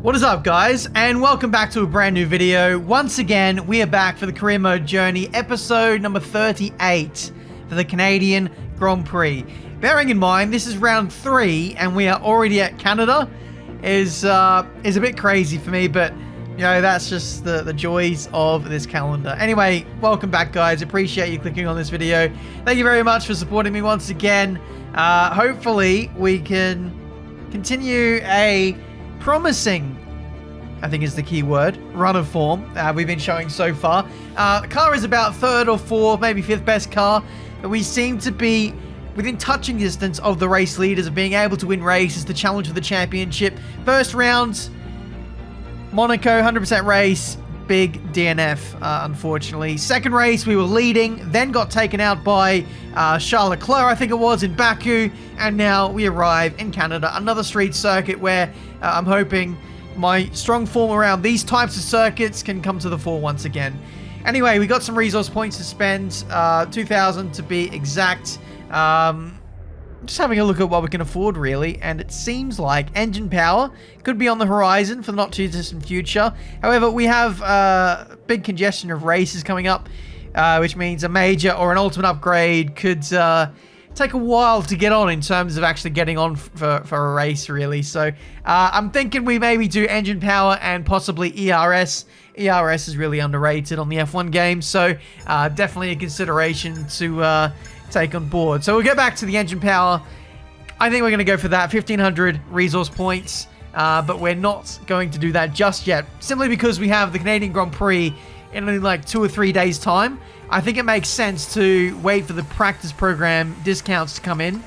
What is up, guys, and welcome back to a brand new video. Once again, we are back for the career mode journey, episode number 38 for the Canadian Grand Prix. Bearing in mind, this is round 3 and we are already at Canada is a bit crazy for me, but you know, that's just the joys of this calendar. Anyway, welcome back, guys. Appreciate you clicking on this video. Thank you very much for supporting me once again. Hopefully we can continue a promising, I think is the key word, run of form we've been showing so far. The car is about 3rd or 4th, maybe 5th best car, but we seem to be within touching distance of the race leaders, of being able to win races, to challenge for the championship. First round, Monaco, 100% race, big DNF, unfortunately. Second race, we were leading, then got taken out by Charles Leclerc, I think it was, in Baku, and now we arrive in Canada, another street circuit where I'm hoping my strong form around these types of circuits can come to the fore once again. Anyway, we got some resource points to spend, 2,000 to be exact. Just having a look at what we can afford, really, and it seems like engine power could be on the horizon for the not too distant future. However, we have big congestion of races coming up, which means a major or an ultimate upgrade could take a while to get on in terms of actually getting on for a race, really. So I'm thinking we maybe do engine power and possibly ERS. ERS is really underrated on the F1 game, so definitely a consideration to take on board. So we'll get back to the engine power. I think we're going to go for that, 1,500 resource points, but we're not going to do that just yet, simply because we have the Canadian Grand Prix in only like 2 or 3 days time. I think it makes sense to wait for the practice program discounts to come in,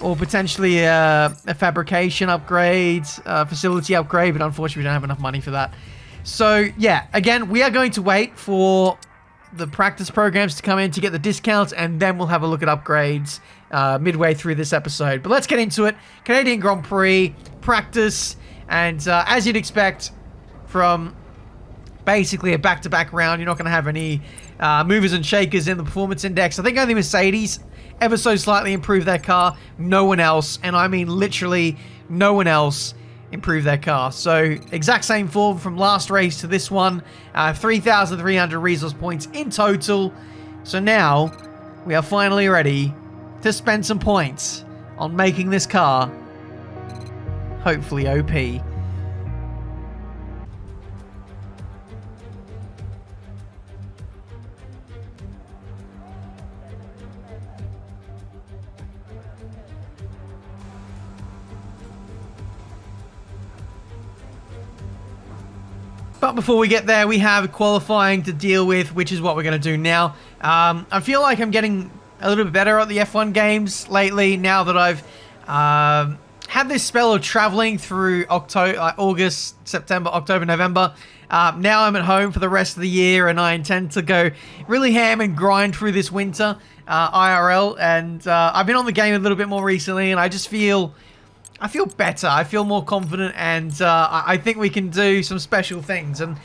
or potentially a fabrication upgrade, facility upgrade, but unfortunately we don't have enough money for that. So yeah, again, we are going to wait for the practice programs to come in to get the discounts, and then we'll have a look at upgrades midway through this episode. But let's get into it. Canadian Grand Prix, practice, and as you'd expect from basically a back-to-back round, you're not going to have any movers and shakers in the performance index. I think only Mercedes ever so slightly improved their car. No one else, and I mean literally no one else, improve their car. So exact same form from last race to this one, 3,300 resource points in total. So now we are finally ready to spend some points on making this car hopefully OP. But before we get there, we have qualifying to deal with, which is what we're going to do now. I feel like I'm getting a little bit better at the F1 games lately, now that I've had this spell of traveling through August, September, October, November. Now I'm at home for the rest of the year, and I intend to go really ham and grind through this winter IRL. And I've been on the game a little bit more recently, and I just feel... I feel better, I feel more confident, and I think we can do some special things. And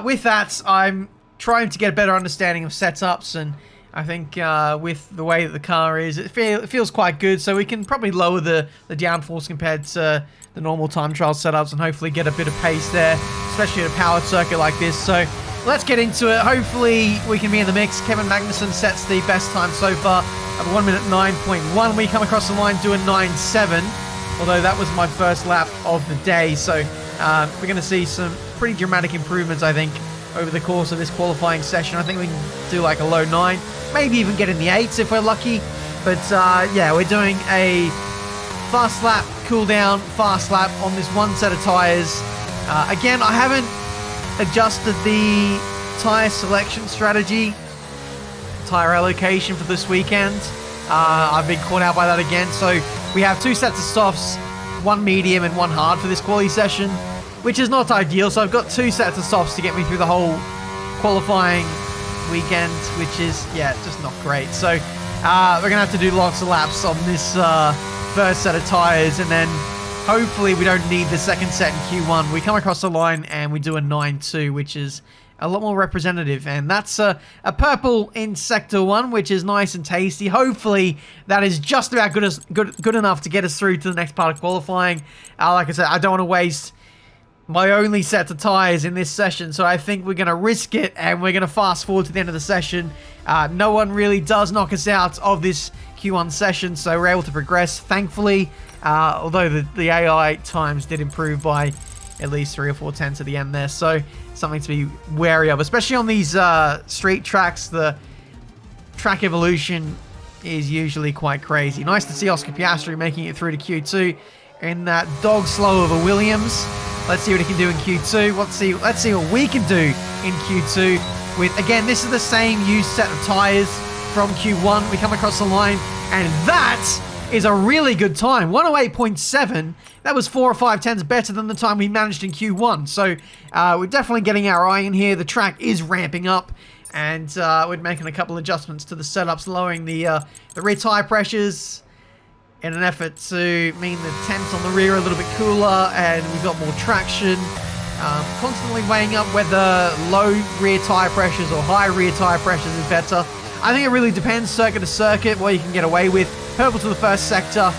with that, I'm trying to get a better understanding of setups, and I think with the way that the car is, it feels quite good, so we can probably lower the downforce compared to the normal time trial setups and hopefully get a bit of pace there, especially at a powered circuit like this. So let's get into it. Hopefully we can be in the mix. Kevin Magnussen sets the best time so far at 1 minute 9.1. We come across the line doing 9.7. Although that was my first lap of the day, so we're going to see some pretty dramatic improvements, I think, over the course of this qualifying session. I think we can do like a low 9, maybe even get in the 8s if we're lucky. But yeah, we're doing a fast lap, cool down, fast lap on this one set of tyres. Again, I haven't adjusted the tyre selection strategy, tyre allocation for this weekend. I've been caught out by that again, so we have 2 sets of softs, 1 medium and 1 hard for this quali session, which is not ideal. So I've got 2 sets of softs to get me through the whole qualifying weekend, which is, yeah, just not great. So we're going to have to do lots of laps on this first set of tyres, and then hopefully we don't need the second set in Q1. We come across the line and we do a 9.2, which is a lot more representative, and that's a purple in Sector 1, which is nice and tasty. Hopefully, that is just about good enough to get us through to the next part of qualifying. Like I said, I don't want to waste my only set of tyres in this session, so I think we're going to risk it, and we're going to fast forward to the end of the session. No one really does knock us out of this Q1 session, so we're able to progress, thankfully, although the AI times did improve by at least 3 or 4 tenths at the end there, so something to be wary of, especially on these street tracks. The track evolution is usually quite crazy. Nice to see Oscar Piastri making it through to Q2 in that dog slow of a Williams. Let's see what he can do in Q2. Let's see what we can do in Q2 with, again, this is the same used set of tires from Q1. We come across the line, and that is a really good time. 108.7. That was 4 or 5 tenths better than the time we managed in Q1. So we're definitely getting our eye in here. The track is ramping up, and we're making a couple adjustments to the setups, lowering the rear tire pressures in an effort to mean the temps on the rear are a little bit cooler, and we've got more traction. Constantly weighing up whether low rear tire pressures or high rear tire pressures is better. I think it really depends circuit to circuit what you can get away with. Purple to the first sector,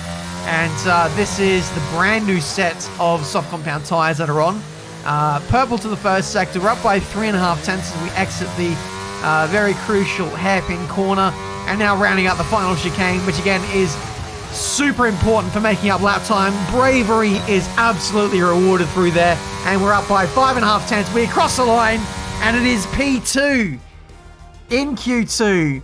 and this is the brand new set of soft compound tires that are on. Purple to the first sector. We're up by 3.5 tenths as we exit the very crucial hairpin corner, and now rounding out the final chicane, which again is super important for making up lap time. Bravery is absolutely rewarded through there, and we're up by 5.5 tenths. We cross the line, and it is P2 in Q2,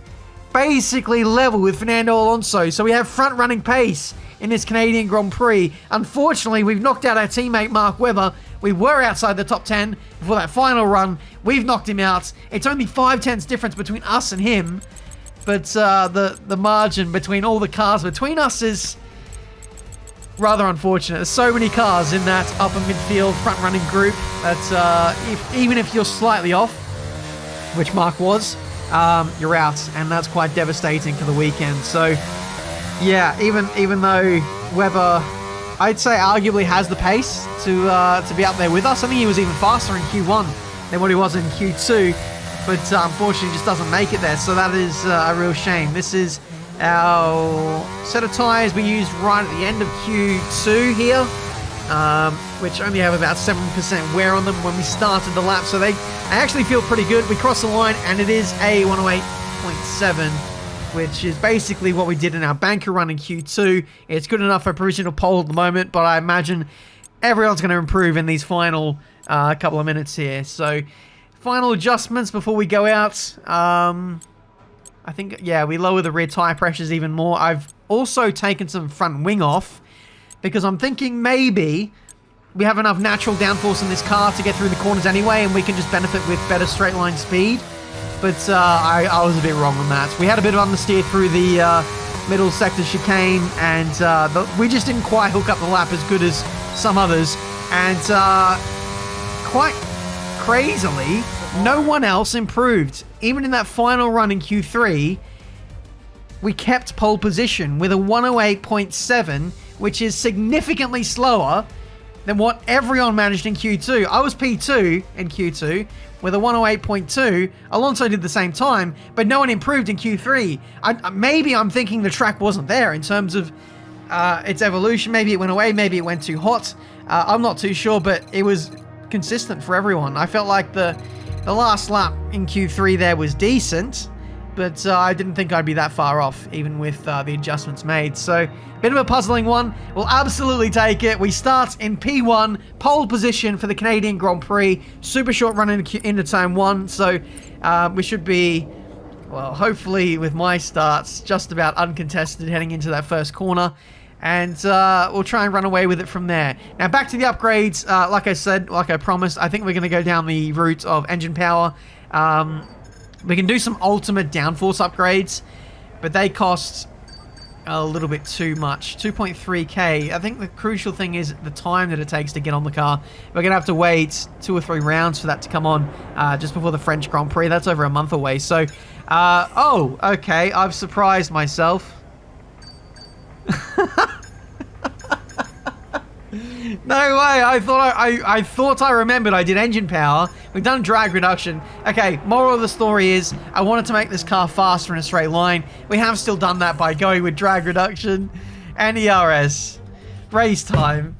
basically level with Fernando Alonso. So we have front-running pace in this Canadian Grand Prix. Unfortunately, we've knocked out our teammate Mark Webber. We were outside the top 10 before that final run. We've knocked him out. It's only 5 tenths difference between us and him, but the margin between all the cars between us is rather unfortunate. There's so many cars in that upper midfield front-running group that even if you're slightly off, which Mark was, you're out, and that's quite devastating for the weekend. So yeah, even though Webber, I'd say, arguably has the pace to be up there with us. I think he was even faster in Q1 than what he was in Q2, but unfortunately just doesn't make it there. So that is a real shame. This is our set of tyres we used right at the end of Q2 here, which only have about 7% wear on them when we started the lap. So they actually feel pretty good. We cross the line, and it is a 108.7, which is basically what we did in our banker run in Q2. It's good enough for a provisional pole at the moment, but I imagine everyone's going to improve in these final couple of minutes here. So final adjustments before we go out. I think, yeah, we lower the rear tire pressures even more. I've also taken some front wing off because I'm thinking maybe we have enough natural downforce in this car to get through the corners anyway, and we can just benefit with better straight line speed. But I was a bit wrong on that. We had a bit of understeer through the middle sector chicane, and we just didn't quite hook up the lap as good as some others. And quite crazily, no one else improved. Even in that final run in Q3, we kept pole position with a 108.7, which is significantly slower than what everyone managed in Q2. I was P2 in Q2 with a 108.2. Alonso did the same time, but no one improved in Q3. Maybe I'm thinking the track wasn't there in terms of its evolution. Maybe it went away, maybe it went too hot. I'm not too sure, but it was consistent for everyone. I felt like the last lap in Q3 there was decent, but I didn't think I'd be that far off, even with the adjustments made. So, bit of a puzzling one. We'll absolutely take it. We start in P1, pole position for the Canadian Grand Prix. Super short run into turn 1, so we should be, well, hopefully with my starts, just about uncontested heading into that first corner. And we'll try and run away with it from there. Now, back to the upgrades. Like I said, like I promised, I think we're going to go down the route of engine power. We can do some ultimate downforce upgrades, but they cost a little bit too much. 2.3k. I think the crucial thing is the time that it takes to get on the car. We're going to have to wait 2 or 3 rounds for that to come on just before the French Grand Prix. That's over a month away. So, oh, okay. I've surprised myself. No way! I thought I remembered I did engine power. We've done drag reduction. Okay, moral of the story is I wanted to make this car faster in a straight line. We have still done that by going with drag reduction and ERS. Race time.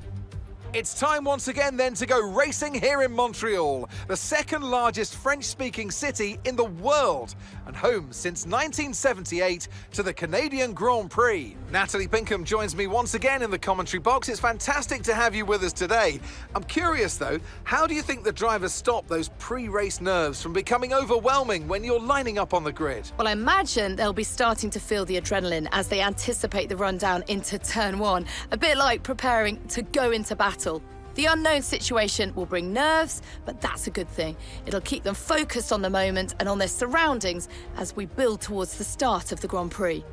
It's time once again then to go racing here in Montreal, the second largest French-speaking city in the world, and home since 1978 to the Canadian Grand Prix. Natalie Pinkham joins me once again in the commentary box. It's fantastic to have you with us today. I'm curious though, how do you think the drivers stop those pre-race nerves from becoming overwhelming when you're lining up on the grid? Well, I imagine they'll be starting to feel the adrenaline as they anticipate the rundown into turn one, a bit like preparing to go into battle. The unknown situation will bring nerves, but that's a good thing. It'll keep them focused on the moment and on their surroundings as we build towards the start of the Grand Prix.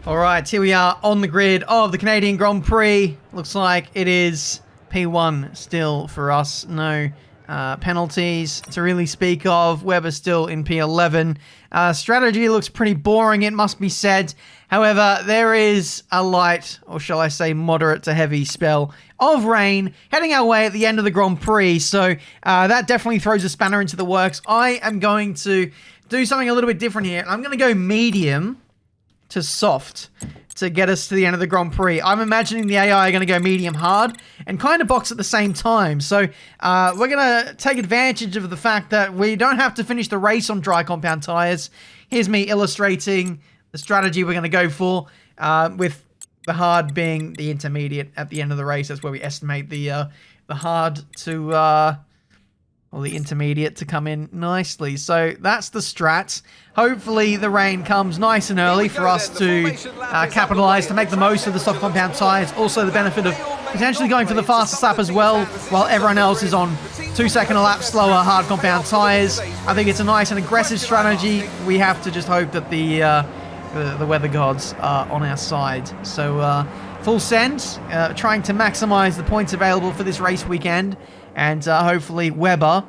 All right, here we are on the grid of the Canadian Grand Prix. Looks like it is P1 still for us. No penalties to really speak of. Webber still in P11. Strategy looks pretty boring, it must be said. However, there is a light, or shall I say moderate to heavy spell of rain heading our way at the end of the Grand Prix. So that definitely throws a spanner into the works. I am going to do something a little bit different here. I'm going to go medium to soft to get us to the end of the Grand Prix. I'm imagining the AI are going to go medium hard and kind of box at the same time. So we're going to take advantage of the fact that we don't have to finish the race on dry compound tires. Here's me illustrating the strategy we're going to go for, with the hard being the intermediate at the end of the race. That's where we estimate the hard to... or the intermediate to come in nicely. So that's the strat. Hopefully the rain comes nice and early for us to capitalize, to make the most of the soft compound tires. Also the benefit of potentially going for the fastest lap as well, while everyone else is on 2 second a lap slower hard compound tires. I think it's a nice and aggressive strategy. We have to just hope that the weather gods are on our side. So full send, trying to maximize the points available for this race weekend. And hopefully Webber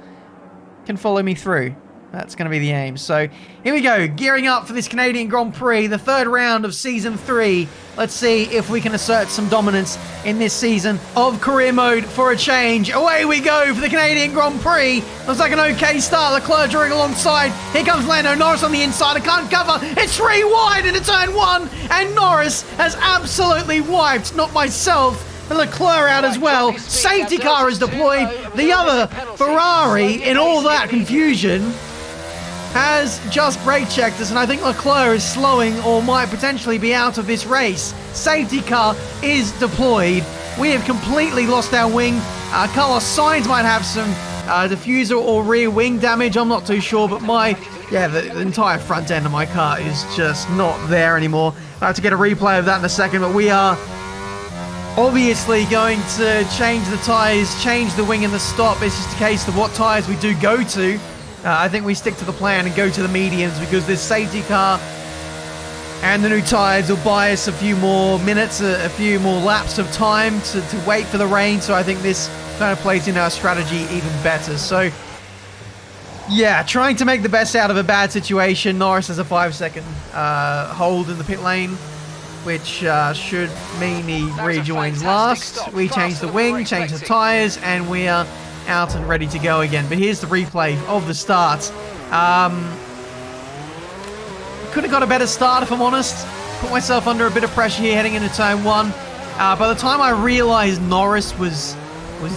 can follow me through. That's going to be the aim. So here we go, gearing up for this Canadian Grand Prix, the third round of Season 3. Let's see if we can assert some dominance in this season of career mode for a change. Away we go for the Canadian Grand Prix. Looks like an okay start. Leclerc drawing alongside. Here comes Lando Norris on the inside. I can't cover. It's 3 wide into turn 1. And Norris has absolutely wiped, not myself, Leclerc out as well. Safety car is deployed. The other Ferrari, in all that confusion, has just brake checked us, and I think Leclerc is slowing or might potentially be out of this race. Safety car is deployed. We have completely lost our wing. Carlos Sainz might have some diffuser or rear wing damage. I'm not too sure, but the entire front end of my car is just not there anymore. I have to get a replay of that in a second, but we are obviously going to change the tyres, change the wing and the stop. It's just a case of what tyres we do go to. I think we stick to the plan and go to the mediums, because this safety car and the new tyres will buy us a few more minutes, a few more laps of time to wait for the rain. So I think this kind of plays in our strategy even better. So yeah, trying to make the best out of a bad situation. Norris has a 5-second hold in the pit lane, which should mean he rejoins last. We change the wing, change the tyres, and we are out and ready to go again. But here's the replay of the start. Could have got a better start, if I'm honest. Put myself under a bit of pressure here heading into turn 1. By the time I realised Norris was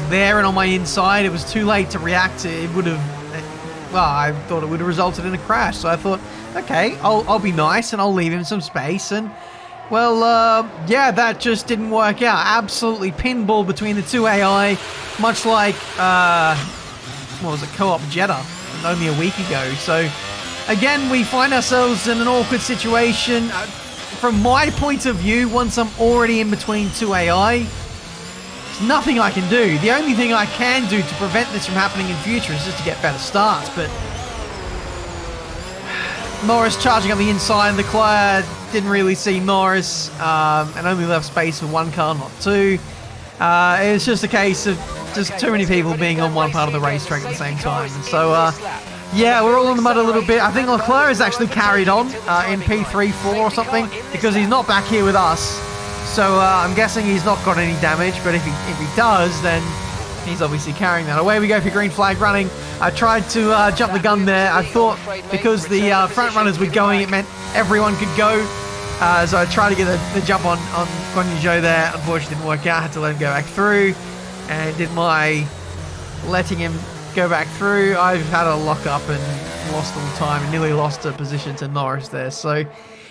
there and on my inside, it was too late to react. It would have, well, I thought it would have resulted in a crash. So I thought, okay, I'll be nice and I'll leave him some space. And well, yeah, that just didn't work out. Absolutely pinball between the two AI, much like, what was it, Co-op Jeddah, only a week ago. So, again, we find ourselves in an awkward situation. From my point of view, once I'm already in between two AI, there's nothing I can do. The only thing I can do to prevent this from happening in future is just to get better starts, but Norris charging on the inside, and Leclerc didn't really see Norris, and only left space for one car, not two. It was just a case of just too many people being on one part of the racetrack at the same time. And so, yeah, we're all in the mud a little bit. I think Leclerc is actually carried on in P3, 4 or something, because he's not back here with us. So I'm guessing he's not got any damage, but if he does, then he's obviously carrying that. Away we go for green flag running. I tried to jump the gun there. I thought because the front runners were going, it meant everyone could go. So I tried to get the jump on Guan Yu Zhou there. Unfortunately, didn't work out. I had to let him go back through. And did my letting him go back through. I've had a lock up and lost all the time and nearly lost a position to Norris there. So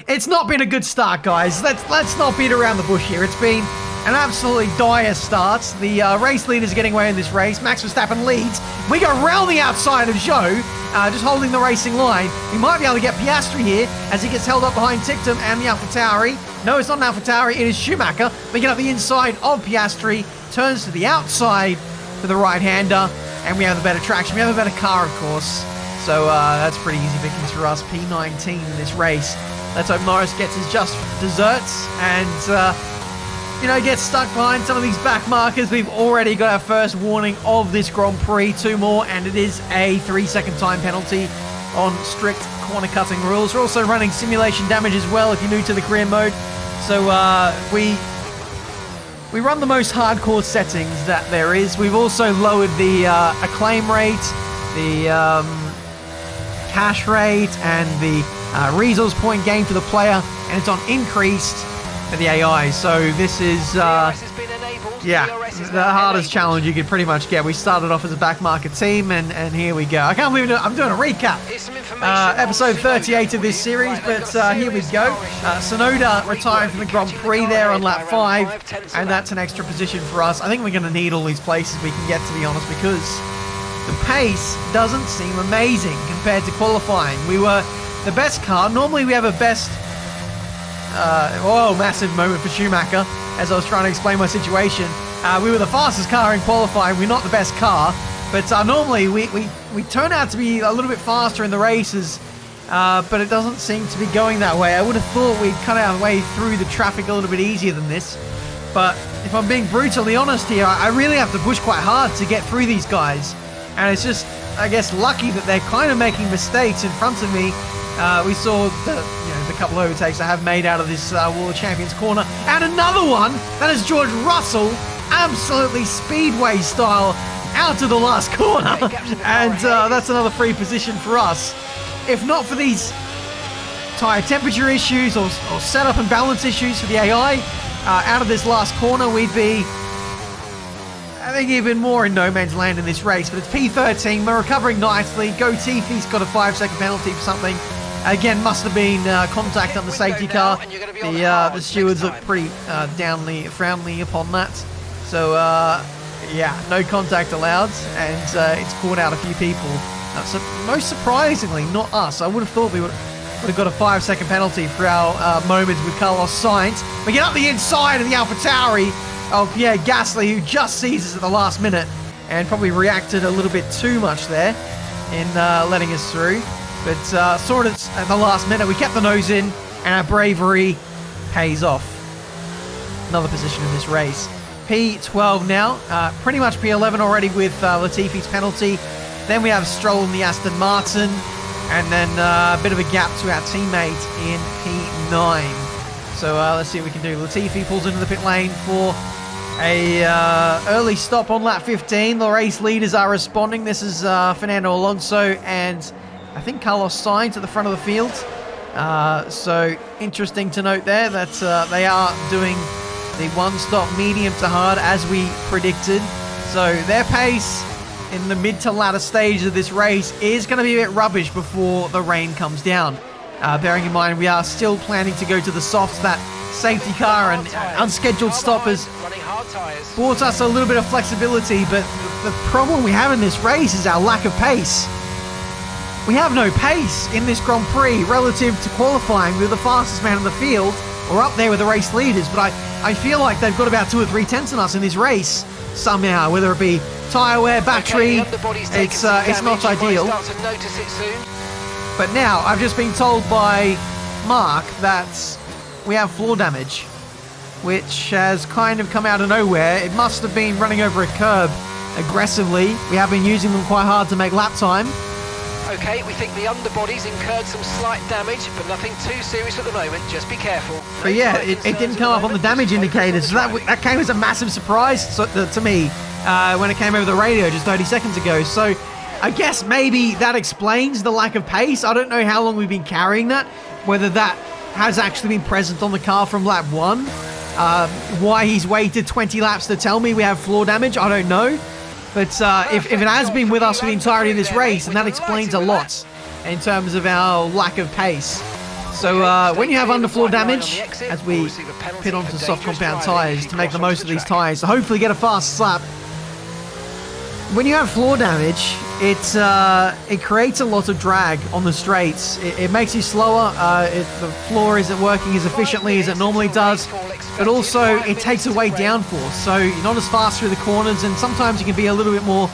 it's not been a good start, guys. Let's not beat around the bush here. It's been an absolutely dire start. The race leaders are getting away in this race. Max Verstappen leads. We go round the outside of Zhou, just holding the racing line. We might be able to get Piastri here as he gets held up behind Tictum and the AlphaTauri. No, it's not an AlphaTauri. It is Schumacher. We get up the inside of Piastri, turns to the outside for the right-hander, and we have the better traction. We have a better car, of course. So that's pretty easy victories for us. P19 in this race. Let's hope Norris gets his just desserts and, you know, gets stuck behind some of these back markers. We've already got our first warning of this Grand Prix. 2 more, and it is a 3-second time penalty on strict corner cutting rules. We're also running simulation damage as well if you're new to the career mode. So we run the most hardcore settings that there is. We've also lowered the acclaim rate, the cash rate, and the resource point gain for the player, and it's on increased for the AI. So this is yeah, the hardest challenge you could pretty much get. We started off as a backmarker team, and here we go. I can't believe I'm doing a recap. Episode 38 of this series, but here we go. Sonoda retiring from the Grand Prix there on lap 5, and that's an extra position for us. I think we're going to need all these places we can get, to be honest, because the pace doesn't seem amazing compared to qualifying. We were the best car. Normally we have a best... massive moment for Schumacher as I was trying to explain my situation. We were the fastest car in qualifying. We're not the best car, but normally we turn out to be a little bit faster in the races, but it doesn't seem to be going that way. I would have thought we'd cut our way through the traffic a little bit easier than this, but if I'm being brutally honest here, I really have to push quite hard to get through these guys, and it's just, I guess, lucky that they're kind of making mistakes in front of me. We saw the couple of overtakes I have made out of this World Champions corner, and another one that is George Russell, absolutely speedway style, out to the last corner, and that's another free position for us. If not for these tyre temperature issues or setup and balance issues for the AI, out of this last corner we'd be, I think, even more in no man's land in this race. But it's P13, we're recovering nicely. Gotifi's got a 5-second penalty for something. Again, must have been contact on the safety car. The stewards look pretty frowningly upon that. So, yeah, no contact allowed, and it's caught out a few people. So most surprisingly, not us. I would have thought we would have got a 5-second penalty for our moments with Carlos Sainz. We get up the inside of the AlphaTauri of Pierre Gasly, who just sees us at the last minute and probably reacted a little bit too much there in letting us through. But saw it at the last minute. We kept the nose in, and our bravery pays off. Another position in this race. P12 now. Pretty much P11 already with Latifi's penalty. Then we have Stroll in the Aston Martin. And then a bit of a gap to our teammate in P9. So let's see what we can do. Latifi pulls into the pit lane for a early stop on lap 15. The race leaders are responding. This is Fernando Alonso and I think Carlos Sainz at the front of the field. So interesting to note there that they are doing the one-stop medium to hard as we predicted. So their pace in the mid to latter stage of this race is going to be a bit rubbish before the rain comes down. Bearing in mind we are still planning to go to the softs. That safety car and unscheduled stoppers brought us a little bit of flexibility, but the problem we have in this race is our lack of pace. We have no pace in this Grand Prix relative to qualifying. We're the fastest man in the field. We're up there with the race leaders, but I feel like they've got about 2 or 3 tenths on us in this race somehow, whether it be tyre wear, battery. It's not ideal. But now I've just been told by Mark that we have floor damage, which has kind of come out of nowhere. It must have been running over a curb aggressively. We have been using them quite hard to make lap time. Okay, we think the underbody's incurred some slight damage, but nothing too serious at the moment. Just be careful. But yeah, it didn't come up on the damage indicators. So that came as a massive surprise to me when it came over the radio just 30 seconds ago. So I guess maybe that explains the lack of pace. I don't know how long we've been carrying that, whether that has actually been present on the car from lap 1. Why he's waited 20 laps to tell me we have floor damage, I don't know. But if it has been with us for the entirety of this race, then that explains a lot in terms of our lack of pace. So when you have underfloor damage, as we pit onto soft compound tyres to make the most of these tyres, to hopefully get a fast lap, when you have floor damage, it creates a lot of drag on the straights. It makes you slower. The floor isn't working as efficiently as it normally does, but also it takes away downforce. So you're not as fast through the corners, and sometimes you can be a little bit more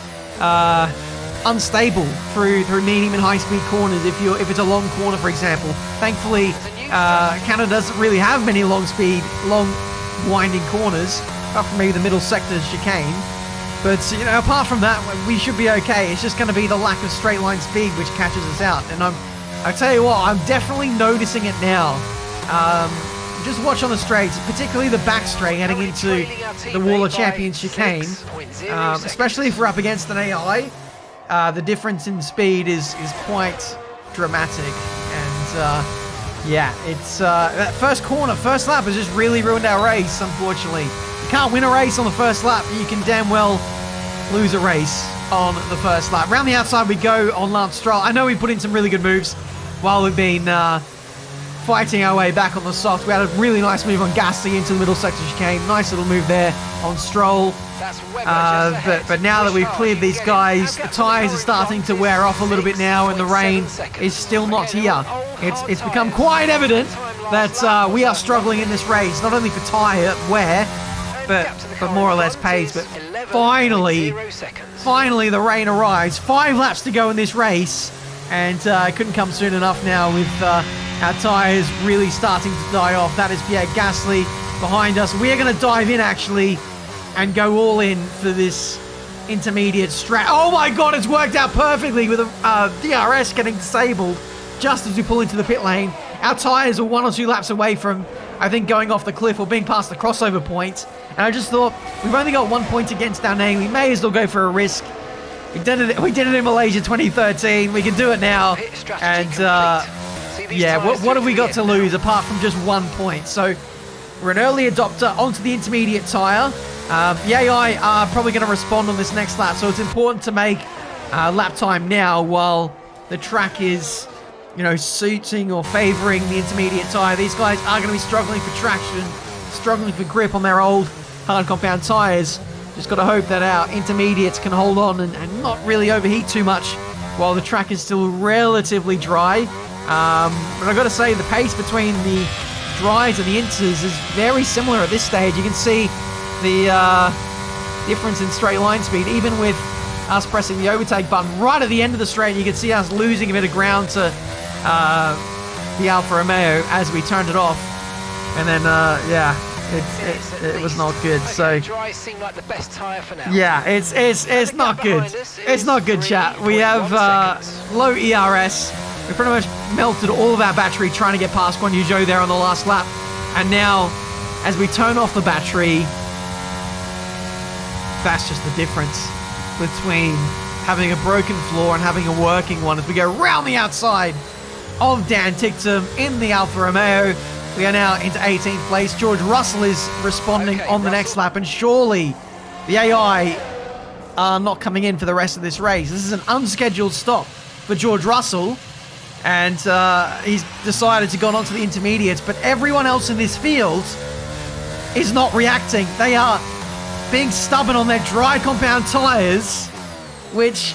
unstable through medium and high speed corners if it's a long corner, for example. Thankfully, Canada doesn't really have many long winding corners, apart from maybe the middle sector chicane. But, you know, apart from that, we should be okay. It's just going to be the lack of straight line speed which catches us out. And I tell you what, I'm definitely noticing it now. Just watch on the straights, particularly the back straight heading into the Wall of Champions chicane. Especially if we're up against an AI, the difference in speed is quite dramatic. And, yeah, it's that first lap has just really ruined our race, unfortunately. Can't win a race on the first lap, but you can damn well lose a race on the first lap. Round the outside we go on Lance Stroll. I know we put in some really good moves while we've been fighting our way back on the soft. We had a really nice move on Gasly into the middle sector chicane. Nice little move there on Stroll. But now that we've cleared these guys, the tyres are starting to wear off a little bit now, and the rain is still not here. It's become quite evident that we are struggling in this race, not only for tyre wear, but more or less pace. But finally the rain arrives. 5 laps to go in this race, and it couldn't come soon enough now with our tyres really starting to die off. That is Pierre Gasly behind us. We are going to dive in actually and go all in for this intermediate strat. Oh my god, it's worked out perfectly with a DRS getting disabled just as we pull into the pit lane. Our tyres are 1 or 2 laps away from, I think, going off the cliff or being past the crossover point. And I just thought, we've only got 1 point against our name. We may as well go for a risk. We did it in Malaysia 2013. We can do it now. And yeah, what have we got to lose apart from just 1 point? So we're an early adopter onto the intermediate tyre. The AI are probably going to respond on this next lap. So it's important to make lap time now while the track is, you know, suiting or favouring the intermediate tyre. These guys are going to be struggling for traction, struggling for grip on their old hard compound tyres. Just got to hope that our intermediates can hold on and not really overheat too much while the track is still relatively dry. But I've got to say, the pace between the dries and the inters is very similar at this stage. You can see the difference in straight line speed, even with us pressing the overtake button right at the end of the straight. You can see us losing a bit of ground to the Alfa Romeo as we turned it off, and then yeah, it was not good. So yeah, it's not good. It's not good, chat. We have low ERS. We pretty much melted all of our battery trying to get past Guan Yu Zhou there on the last lap, and now as we turn off the battery, that's just the difference between having a broken floor and having a working one. As we go round the outside of Dan Ticktum in the Alfa Romeo, we are now into 18th place. George Russell is responding on the next lap, and surely the AI are not coming in for the rest of this race. This is an unscheduled stop for George Russell, and he's decided to go on to the intermediates, but everyone else in this field is not reacting. They are being stubborn on their dry compound tyres, which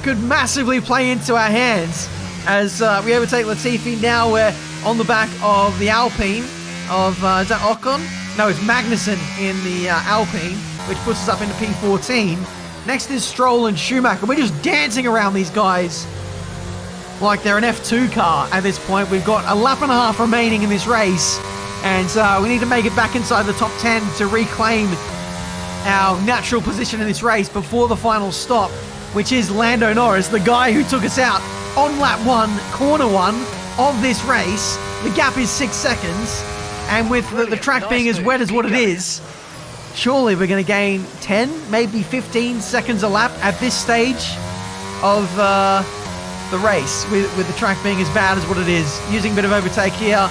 could massively play into our hands as we overtake Latifi. Now we're on the back of the Alpine of, is that Ocon? No, it's Magnussen in the Alpine, which puts us up into P14. Next is Stroll and Schumacher. We're just dancing around these guys like they're an F2 car at this point. We've got a lap and a half remaining in this race, and we need to make it back inside the top 10 to reclaim our natural position in this race before the final stop, which is Lando Norris, the guy who took us out on lap 1, corner 1 of this race. The gap is 6 seconds, and with the track being as wet as what it is, surely we're going to gain 10, maybe 15 seconds a lap at this stage of the race, with the track being as bad as what it is. Using a bit of overtake here.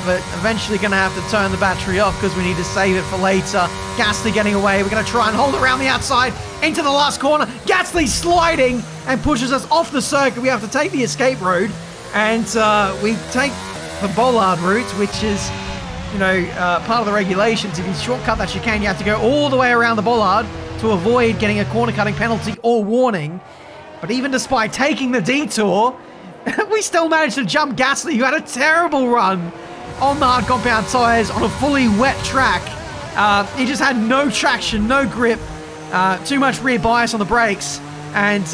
but eventually going to have to turn the battery off because we need to save it for later. Gasly getting away. We're going to try and hold it around the outside into the last corner. Gasly sliding and pushes us off the circuit. We have to take the escape road, and we take the bollard route, which is, you know, part of the regulations. If you shortcut that chicane, you have to go all the way around the bollard to avoid getting a corner cutting penalty or warning. But even despite taking the detour, we still managed to jump Gasly, who had a terrible run on the hard compound tyres on a fully wet track. He just had no traction, no grip, too much rear bias on the brakes, and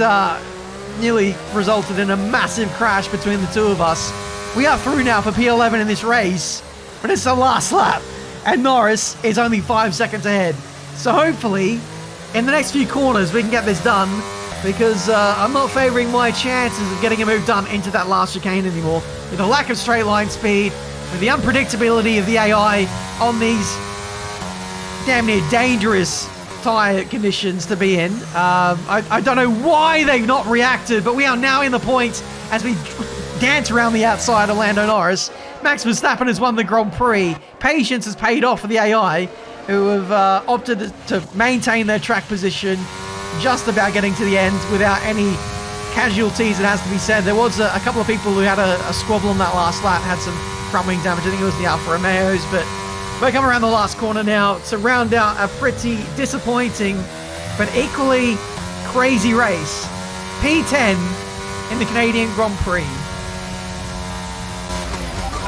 nearly resulted in a massive crash between the two of us. We are through now for P11 in this race, but it's the last lap, and Norris is only 5 seconds ahead. So hopefully, in the next few corners, we can get this done, because I'm not favouring my chances of getting a move done into that last chicane anymore. With the lack of straight line speed, with the unpredictability of the AI on these damn near dangerous tyre conditions to be in. I don't know why they've not reacted, but we are now in the point as we dance around the outside of Lando Norris. Max Verstappen has won the Grand Prix. Patience has paid off for the AI, who have opted to maintain their track position, just about getting to the end without any casualties, it has to be said. There was a couple of people who had a squabble on that last lap, had some front wing damage. I think it was the Alfa Romeos, but we're coming around the last corner now to round out a pretty disappointing but equally crazy race. P10 in the Canadian Grand Prix.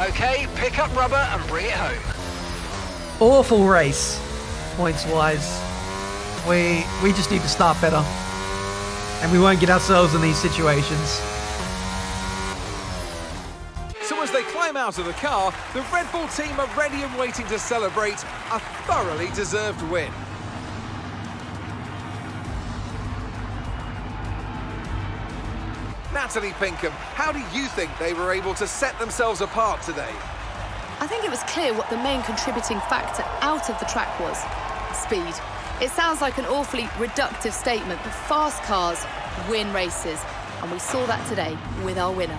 Okay, pick up rubber and bring it home. Awful race, points-wise. We just need to start better, and we won't get ourselves in these situations. So as they climb out of the car, the Red Bull team are ready and waiting to celebrate a thoroughly deserved win. Natalie Pinkham, how do you think they were able to set themselves apart today? I think it was clear what the main contributing factor out of the track was: speed. It sounds like an awfully reductive statement, but fast cars win races, and we saw that today with our winner.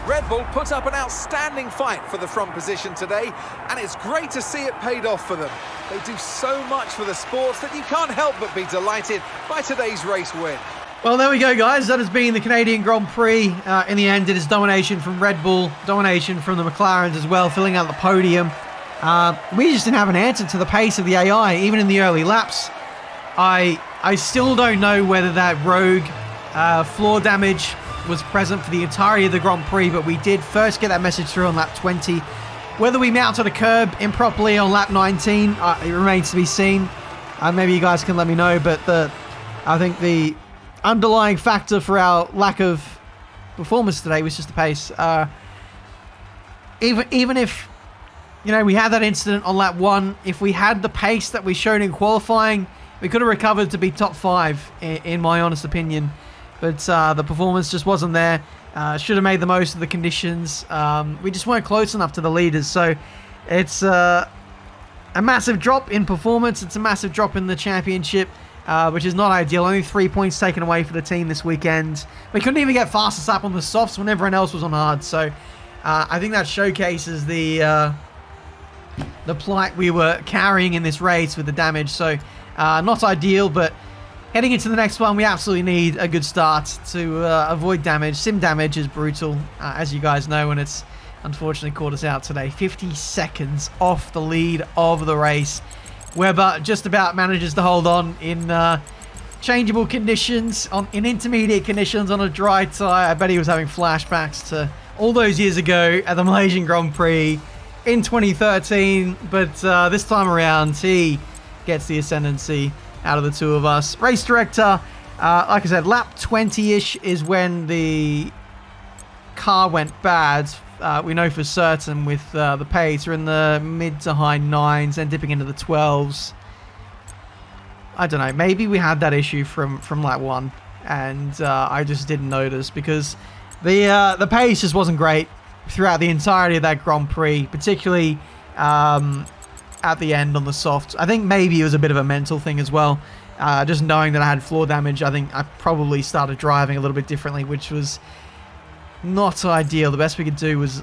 Red Bull put up an outstanding fight for the front position today, and it's great to see it paid off for them. They do so much for the sport that you can't help but be delighted by today's race win. Well, there we go, guys. That has been the Canadian Grand Prix. In the end, it is domination from Red Bull, domination from the McLarens as well, filling out the podium. We just didn't have an answer to the pace of the AI, even in the early laps. I still don't know whether that rogue floor damage was present for the entirety of the Grand Prix, but we did first get that message through on lap 20. Whether we mounted a curb improperly on lap 19, it remains to be seen. Maybe you guys can let me know, but I think the underlying factor for our lack of performance today was just the pace. Even if, you know, we had that incident on lap 1, if we had the pace that we showed in qualifying, we could have recovered to be top 5 in my honest opinion. But the performance just wasn't there. Should have made the most of the conditions. We just weren't close enough to the leaders. So it's a massive drop in performance. It's a massive drop in the championship, which is not ideal. Only 3 points taken away for the team this weekend. We couldn't even get fastest lap on the softs when everyone else was on hard. So I think that showcases the plight we were carrying in this race with the damage. So not ideal, but heading into the next one, we absolutely need a good start to avoid damage. Sim damage is brutal, as you guys know, and it's unfortunately caught us out today. 50 seconds off the lead of the race. Webber just about manages to hold on in changeable conditions, in intermediate conditions on a dry tyre. I bet he was having flashbacks to all those years ago at the Malaysian Grand Prix in 2013. But this time around, he gets the ascendancy out of the two of us. Race director, like I said, lap 20-ish is when the car went bad. We know for certain with the pace. We're in the mid to high 9s and dipping into the 12s. I don't know. Maybe we had that issue from lap 1, and I just didn't notice because the pace just wasn't great throughout the entirety of that Grand Prix, particularly at the end on the softs. I think maybe it was a bit of a mental thing as well. Just knowing that I had floor damage, I think I probably started driving a little bit differently, which was not ideal. The best we could do was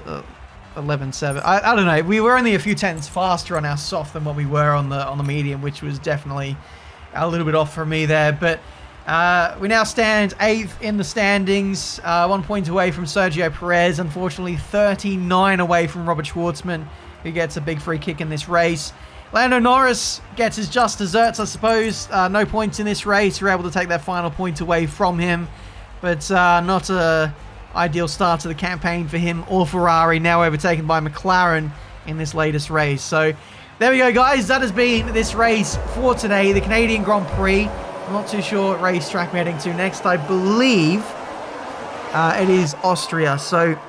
11.7. I don't know. We were only a few tenths faster on our soft than what we were on the medium, which was definitely a little bit off for me there. But we now stand 8th in the standings, 1 point away from Sergio Perez. Unfortunately, 39 away from Robert Schwartzman, who gets a big free kick in this race. Lando Norris gets his just desserts, I suppose. No points in this race. We're able to take that final point away from him, but not a ideal start to the campaign for him or Ferrari, now overtaken by McLaren in this latest race. So there we go, guys. That has been this race for today, the Canadian Grand Prix. I'm not too sure what racetrack we're heading to next. I believe it is Austria. So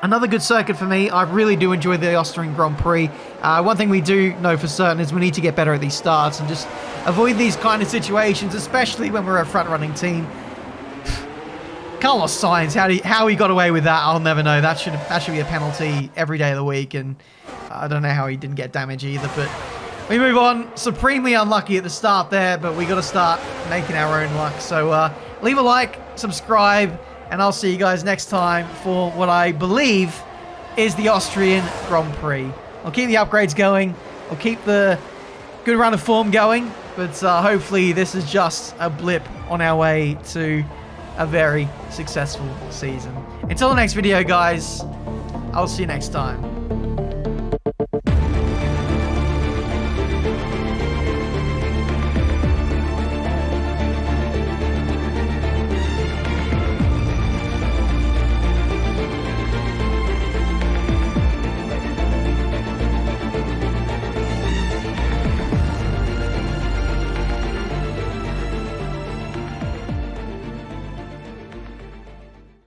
another good circuit for me. I really do enjoy the Austrian Grand Prix. One thing we do know for certain is we need to get better at these starts and just avoid these kind of situations, especially when we're a front-running team. Carlos Sainz, how he got away with that, I'll never know. That should be a penalty every day of the week, and I don't know how he didn't get damage either. But we move on. Supremely unlucky at the start there, but we got to start making our own luck. So leave a like, subscribe, and I'll see you guys next time for what I believe is the Austrian Grand Prix. I'll keep the upgrades going. I'll keep the good run of form going, but hopefully this is just a blip on our way to a very successful season. Until the next video, guys, I'll see you next time.